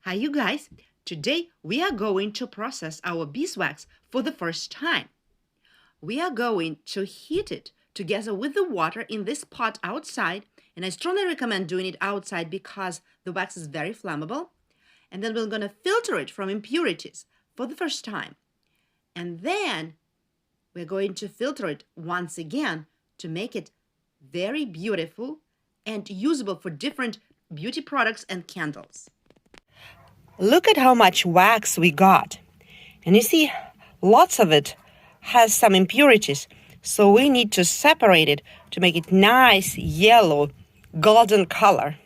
Hi, you guys. Today we are going to process our beeswax for the first time. We are going to heat it together with the water in this pot outside, and I strongly recommend doing it outside because the wax is very flammable. And then we're going to filter it from impurities for the first time. And then we're going to filter it once again to make it very beautiful and usable for different beauty products and candles. Look at how much wax we got. And you see, lots of it has some impurities. So we need to separate it to make it nice yellow, golden color.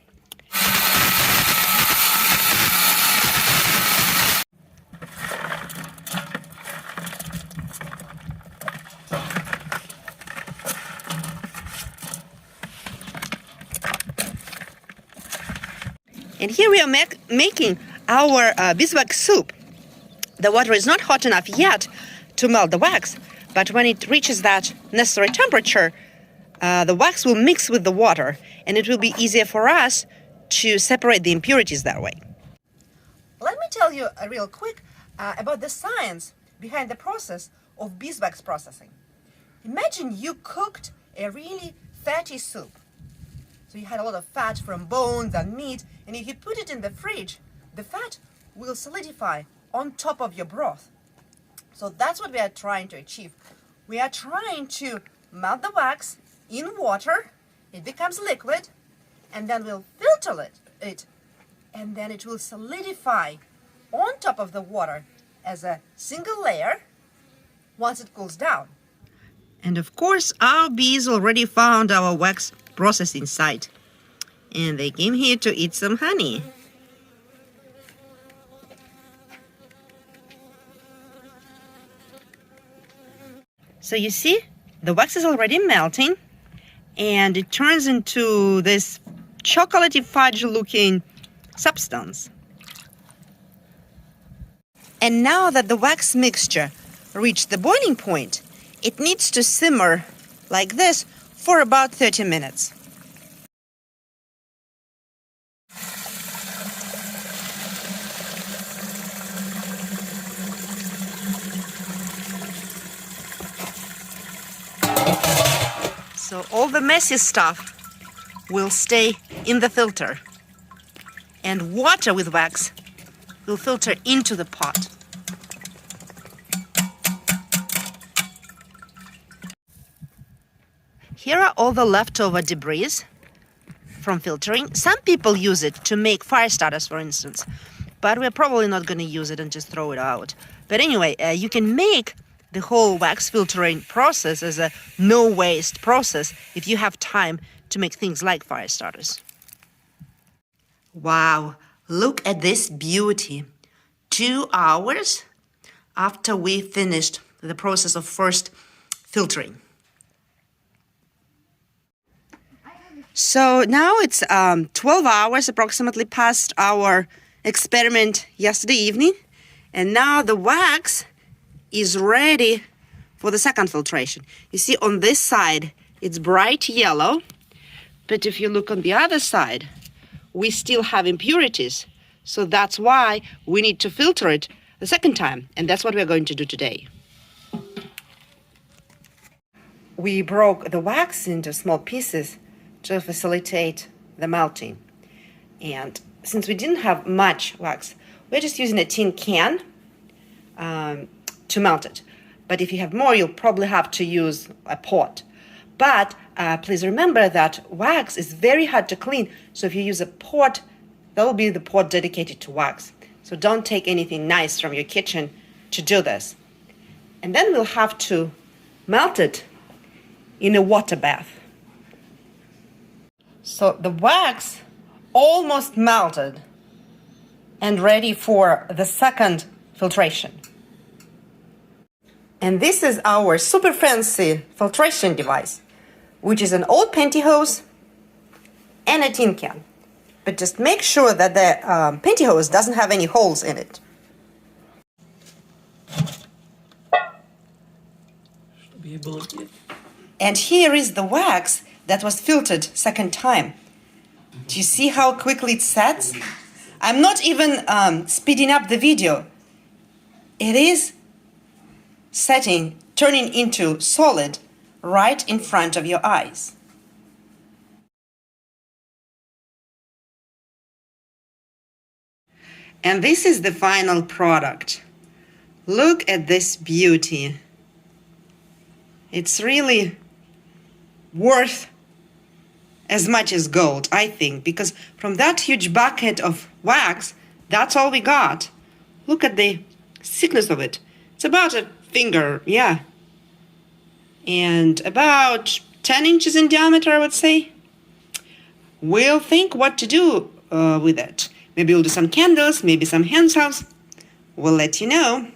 And here we are making our beeswax soup. The water is not hot enough yet to melt the wax, but when it reaches that necessary temperature, the wax will mix with the water, and it will be easier for us to separate the impurities that way. Let me tell you real quick about the science behind the process of beeswax processing. Imagine you cooked a really fatty soup. So you had a lot of fat from bones and meat, and if you put it in the fridge, the fat will solidify on top of your broth. So that's what we are trying to achieve. We are trying to melt the wax in water, it becomes liquid, and then we'll filter it, and then it will solidify on top of the water as a single layer once it cools down. And of course, our bees already found our wax processing site, and they came here to eat some honey. So you see, the wax is already melting, and it turns into this chocolatey fudge looking substance. And now that the wax mixture reached the boiling point, it needs to simmer like this for about 30 minutes. So all the messy stuff will stay in the filter, and water with wax will filter into the pot. Here are all the leftover debris from filtering. Some people use it to make fire starters, for instance, but we're probably not going to use it and just throw it out. But anyway, you can make the whole wax filtering process as a no-waste process if you have time to make things like fire starters. Wow, look at this beauty. 2 hours after we finished the process of first filtering. So now it's 12 hours approximately past our experiment yesterday evening, and now the wax is ready for the second filtration. You see, on this side it's bright yellow, but if you look on the other side, we still have impurities. So that's why we need to filter it the second time, and that's what we're going to do today. We broke the wax into small pieces to facilitate the melting. And since we didn't have much wax, we're just using a tin can to melt it. But if you have more, you'll probably have to use a pot. But please remember that wax is very hard to clean, so if you use a pot, that will be the pot dedicated to wax. So don't take anything nice from your kitchen to do this. And then we'll have to melt it in a water bath. So the wax almost melted and ready for the second filtration. And this is our super fancy filtration device, which is an old pantyhose and a tin can. But just make sure that the pantyhose doesn't have any holes in it. And here is the wax that was filtered second time. Do you see how quickly it sets? I'm not even speeding up the video. It is turning into solid right in front of your eyes. And this is the final product. Look at this beauty. It's really worth as much as gold, I think, because from that huge bucket of wax, that's all we got. Look at the thickness of it. It's about a finger, yeah. And about 10 inches in diameter, I would say. We'll think what to do with it. Maybe we'll do some candles, maybe some hand soaps. We'll let you know.